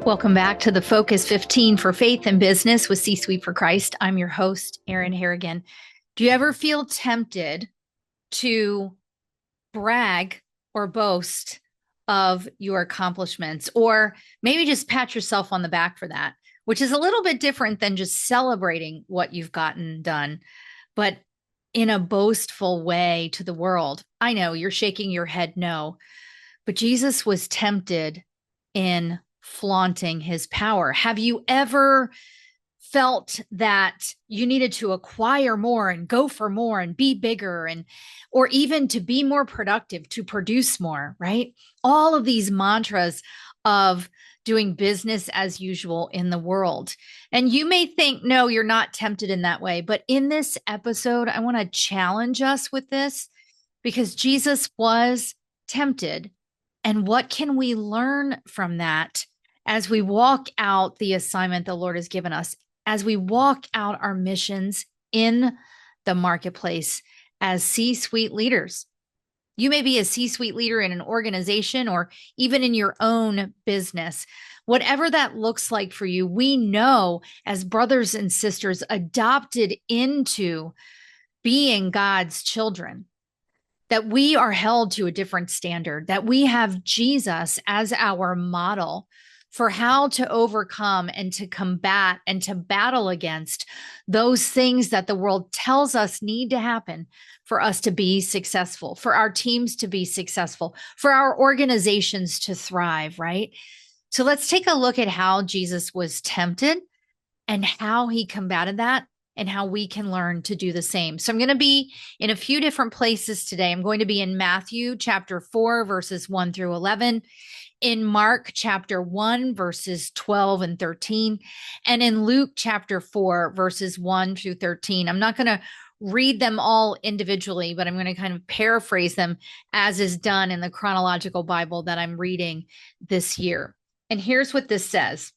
Welcome back to the Focus 15 for Faith and Business with C-Suite for Christ. I'm your host, Erin Harrigan. Do you ever feel tempted to brag or boast of your accomplishments, or maybe just pat yourself on the back for that, which is a little bit different than just celebrating what you've gotten done, but in a boastful way to the world? I know you're shaking your head no, but Jesus was tempted in flaunting his power. Have you ever felt that you needed to acquire more and go for more and be bigger, and or even to be more productive, to produce more, right? All of these mantras of doing business as usual in the world. And you may think, no, you're not tempted in that way. But in this episode, I want to challenge us with this because Jesus was tempted. And what can we learn from that as we walk out the assignment the Lord has given us, as we walk out our missions in the marketplace as C-suite leaders? You may be a C-suite leader in an organization or even in your own business. Whatever that looks like for you, we know as brothers and sisters adopted into being God's children, that we are held to a different standard, that we have Jesus as our model for how to overcome and to combat and to battle against those things that the world tells us need to happen for us to be successful, for our teams to be successful, for our organizations to thrive, right? So let's take a look at how Jesus was tempted and how he combated that, and how we can learn to do the same. So I'm going to be in a few different places today. I'm going to be in Matthew chapter 4, verses 1 through 11, in Mark chapter 1, verses 12 and 13, and in Luke chapter 4, verses 1 through 13. I'm not going to read them all individually, but I'm going to kind of paraphrase them as is done in the chronological Bible that I'm reading this year. And here's what this says.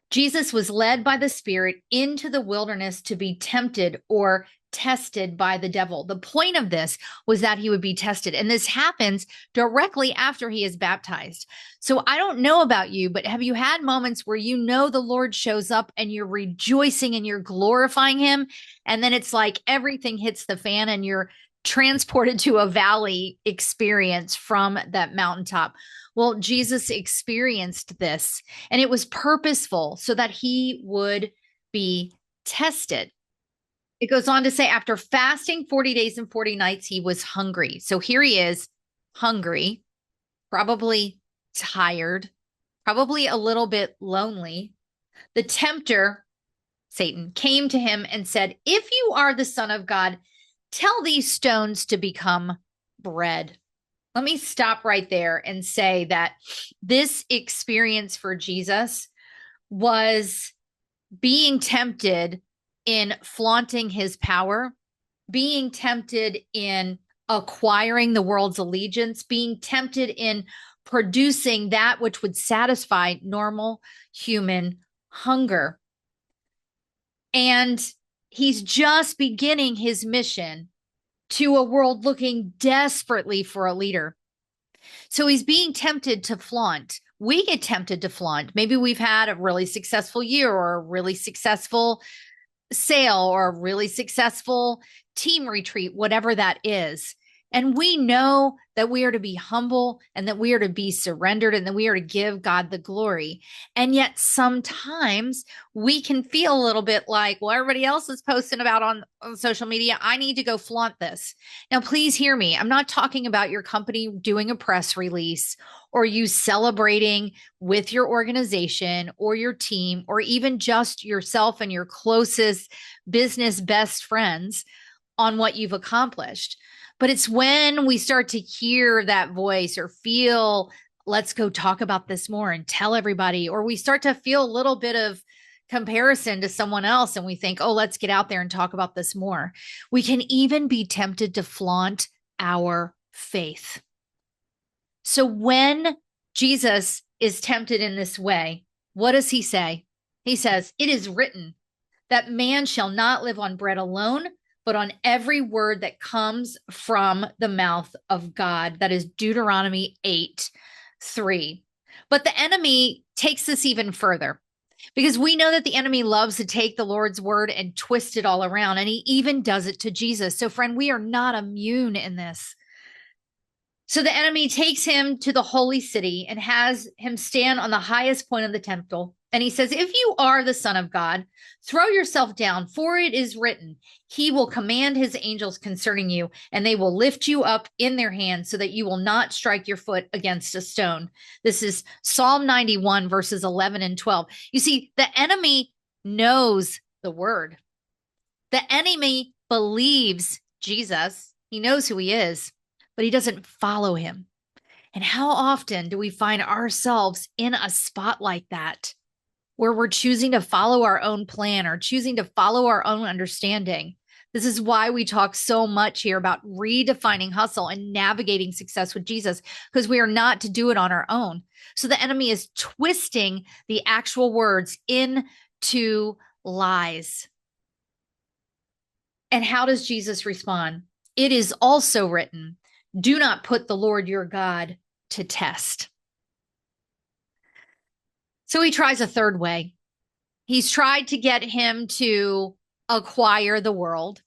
Jesus was led by the Spirit into the wilderness to be tempted or tested by the devil. The point of this was that he would be tested. And this happens directly after he is baptized. So I don't know about you, but have you had moments where you know the Lord shows up and you're rejoicing and you're glorifying him? And then it's like everything hits the fan and you're transported to a valley experience from that mountaintop. Well, Jesus experienced this, and it was purposeful so that he would be tested. It goes on to say, after fasting 40 days and 40 nights, he was hungry. So here he is, hungry, probably tired, probably a little bit lonely. The tempter, Satan, came to him and said, if you are the Son of God, tell these stones to become bread. Let me stop right there and say that this experience for Jesus was being tempted in flaunting his power, being tempted in acquiring the world's allegiance, being tempted in producing that which would satisfy normal human hunger. And he's just beginning his mission to a world looking desperately for a leader. So he's being tempted to flaunt. We get tempted to flaunt. Maybe we've had a really successful year or a really successful sale or a really successful team retreat, whatever that is. And we know that we are to be humble and that we are to be surrendered and that we are to give God the glory. And yet sometimes we can feel a little bit like, well, everybody else is posting about on social media. I need to go flaunt this. Now, please hear me. I'm not talking about your company doing a press release or you celebrating with your organization or your team or even just yourself and your closest business best friends on what you've accomplished. But it's when we start to hear that voice or feel, let's go talk about this more and tell everybody, or we start to feel a little bit of comparison to someone else and we think, oh, let's get out there and talk about this more. We can even be tempted to flaunt our faith. So when Jesus is tempted in this way, what does he say? He says, it is written that man shall not live on bread alone, but on every word that comes from the mouth of God. That is Deuteronomy 8:3. But the enemy takes this even further because we know that the enemy loves to take the Lord's word and twist it all around. And he even does it to Jesus. So, friend, we are not immune in this. So the enemy takes him to the holy city and has him stand on the highest point of the temple. And he says, if you are the Son of God, throw yourself down, for it is written, he will command his angels concerning you, and they will lift you up in their hands so that you will not strike your foot against a stone. This is Psalm 91, verses 11 and 12. You see, the enemy knows the word. The enemy believes Jesus. He knows who he is, but he doesn't follow him. And how often do we find ourselves in a spot like that, where we're choosing to follow our own plan or choosing to follow our own understanding? This is why we talk so much here about redefining hustle and navigating success with Jesus, because we are not to do it on our own. So the enemy is twisting the actual words into lies. And how does Jesus respond? It is also written, do not put the Lord your God to test. So he tries a third way. He's tried to get him to acquire the world.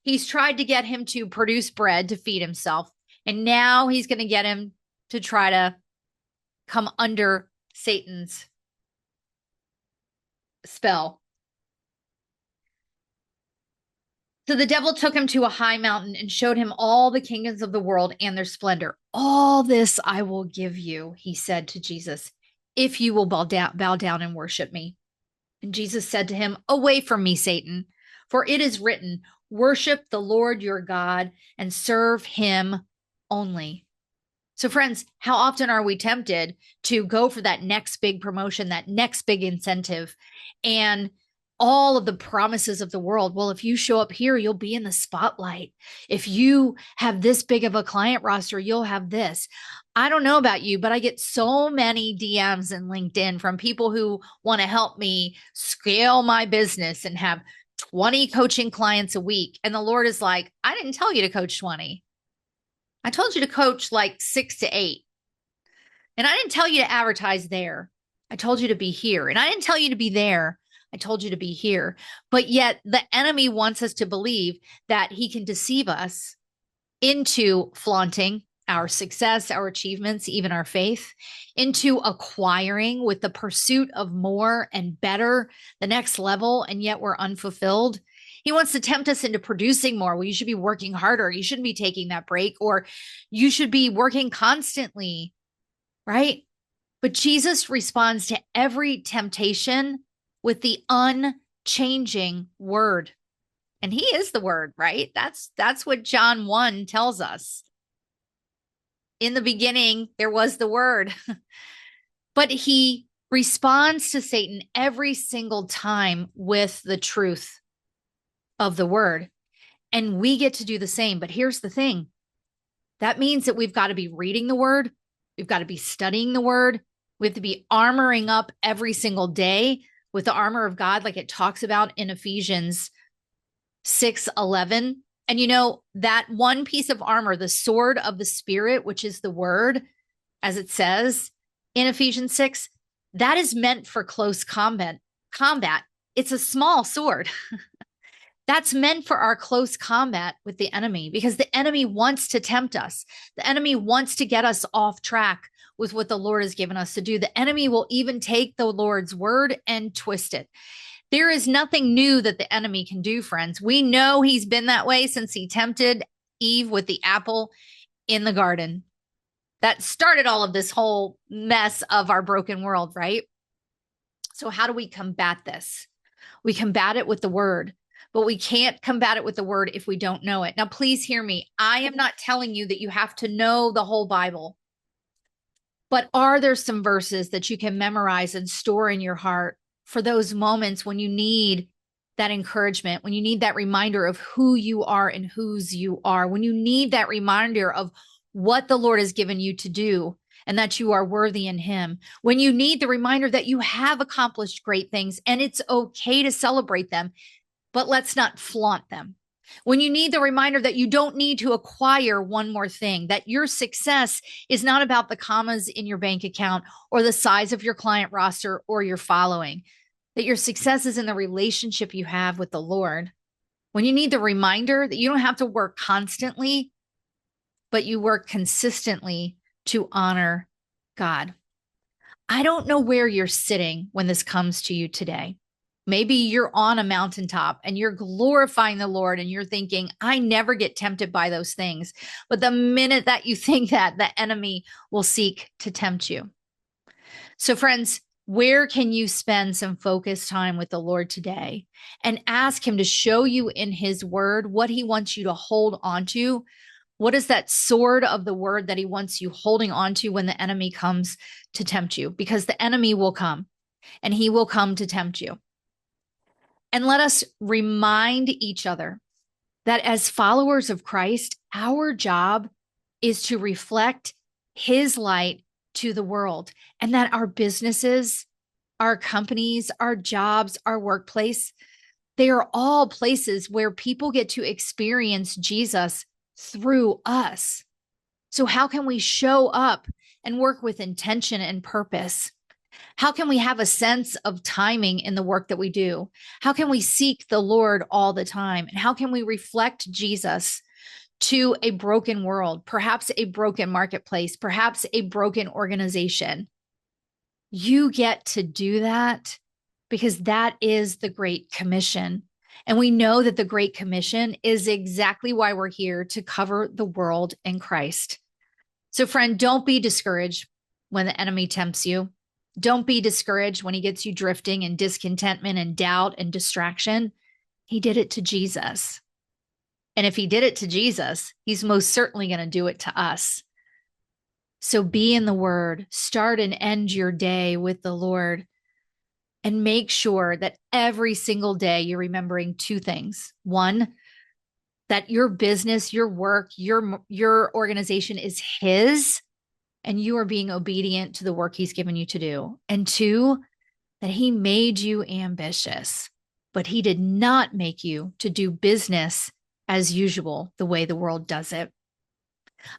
He's tried to get him to produce bread to feed himself. And now he's going to get him to try to come under Satan's spell. So the devil took him to a high mountain and showed him all the kingdoms of the world and their splendor. All this I will give you, he said to Jesus, if you will bow down and worship me. And Jesus said to him, away from me, Satan, for it is written, worship the Lord your God and serve him only. So friends, how often are we tempted to go for that next big promotion, that next big incentive, and all of the promises of the world? Well, if you show up here, you'll be in the spotlight. If you have this big of a client roster, you'll have this. I don't know about you, but I get so many DMs in LinkedIn from people who want to help me scale my business and have 20 coaching clients a week. And the Lord is like, I didn't tell you to coach 20. I told you to coach like 6 to 8. And I didn't tell you to advertise there. I told you to be here. And I didn't tell you to be there. I told you to be here. But yet the enemy wants us to believe that he can deceive us into flaunting our success, our achievements, even our faith, into acquiring with the pursuit of more and better, the next level, and yet we're unfulfilled. He wants to tempt us into producing more. Well, you should be working harder. You shouldn't be taking that break, or you should be working constantly, right? But Jesus responds to every temptation with the unchanging word. And he is the word, right? That's what John 1 tells us. In the beginning, there was the word. But he responds to Satan every single time with the truth of the word. And we get to do the same. But here's the thing. That means that we've got to be reading the word. We've got to be studying the word. We have to be armoring up every single day with the armor of God, like it talks about in Ephesians 6:11. And you know, that one piece of armor, the sword of the Spirit, which is the word, as it says in Ephesians 6, that is meant for close combat. It's a small sword. That's meant for our close combat with the enemy, because the enemy wants to tempt us. The enemy wants to get us off track with what the Lord has given us to do. The enemy will even take the Lord's word and twist it. There is nothing new that the enemy can do, friends. We know he's been that way since he tempted Eve with the apple in the garden. That started all of this whole mess of our broken world, right? So how do we combat this? We combat it with the word. But we can't combat it with the word if we don't know it. Now, please hear me. I am not telling you that you have to know the whole Bible. But are there some verses that you can memorize and store in your heart for those moments when you need that encouragement, when you need that reminder of who you are and whose you are, when you need that reminder of what the Lord has given you to do and that you are worthy in him, when you need the reminder that you have accomplished great things and it's okay to celebrate them, but let's not flaunt them. When you need the reminder that you don't need to acquire one more thing, that your success is not about the commas in your bank account or the size of your client roster or your following, that your success is in the relationship you have with the Lord. When you need the reminder that you don't have to work constantly, but you work consistently to honor God. I don't know where you're sitting when this comes to you today. Maybe you're on a mountaintop and you're glorifying the Lord and you're thinking, I never get tempted by those things. But the minute that you think that, the enemy will seek to tempt you. So, friends, where can you spend some focused time with the Lord today and ask him to show you in his word what he wants you to hold on to? What is that sword of the word that he wants you holding on to when the enemy comes to tempt you? Because the enemy will come and he will come to tempt you. And let us remind each other that as followers of Christ, our job is to reflect his light to the world, and that our businesses, our companies, our jobs, our workplace, they are all places where people get to experience Jesus through us. So how can we show up and work with intention and purpose? How can we have a sense of timing in the work that we do? How can we seek the Lord all the time? And how can we reflect Jesus to a broken world, perhaps a broken marketplace, perhaps a broken organization? You get to do that because that is the Great Commission. And we know that the Great Commission is exactly why we're here, to cover the world in Christ. So, friend, don't be discouraged when the enemy tempts you. Don't be discouraged when he gets you drifting in discontentment and doubt and distraction. He did it to Jesus. And if he did it to Jesus, he's most certainly going to do it to us. So be in the word, start and end your day with the Lord, and make sure that every single day you're remembering two things. One, that your business, your work, your organization is his, and you are being obedient to the work he's given you to do. And two, that he made you ambitious, but he did not make you to do business as usual, the way the world does it.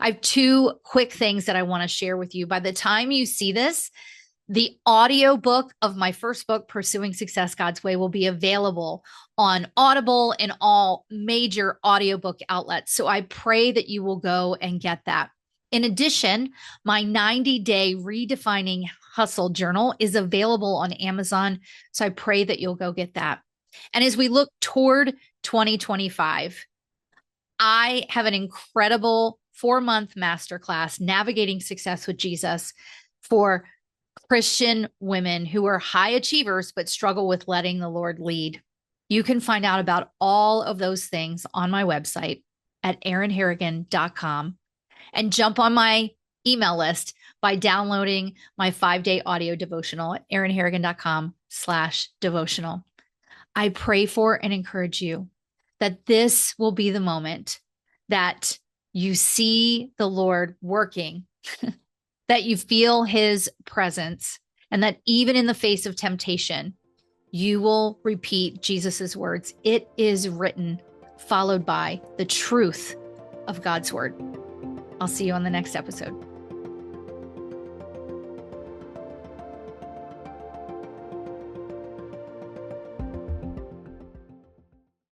I have two quick things that I want to share with you. By the time you see this, the audio book of my first book, Pursuing Success God's Way, will be available on Audible and all major audiobook outlets. So I pray that you will go and get that. In addition, my 90-day Redefining Hustle journal is available on Amazon. So I pray that you'll go get that. And as we look toward 2025, I have an incredible 4-month masterclass, Navigating Success with Jesus, for Christian women who are high achievers but struggle with letting the Lord lead. You can find out about all of those things on my website at erinharrigan.com, and jump on my email list by downloading my 5-day audio devotional at erinharrigan.com/devotional. I pray for and encourage you that this will be the moment that you see the Lord working, that you feel his presence, and that even in the face of temptation, you will repeat Jesus's words, "It is written," followed by the truth of God's word. I'll see you on the next episode.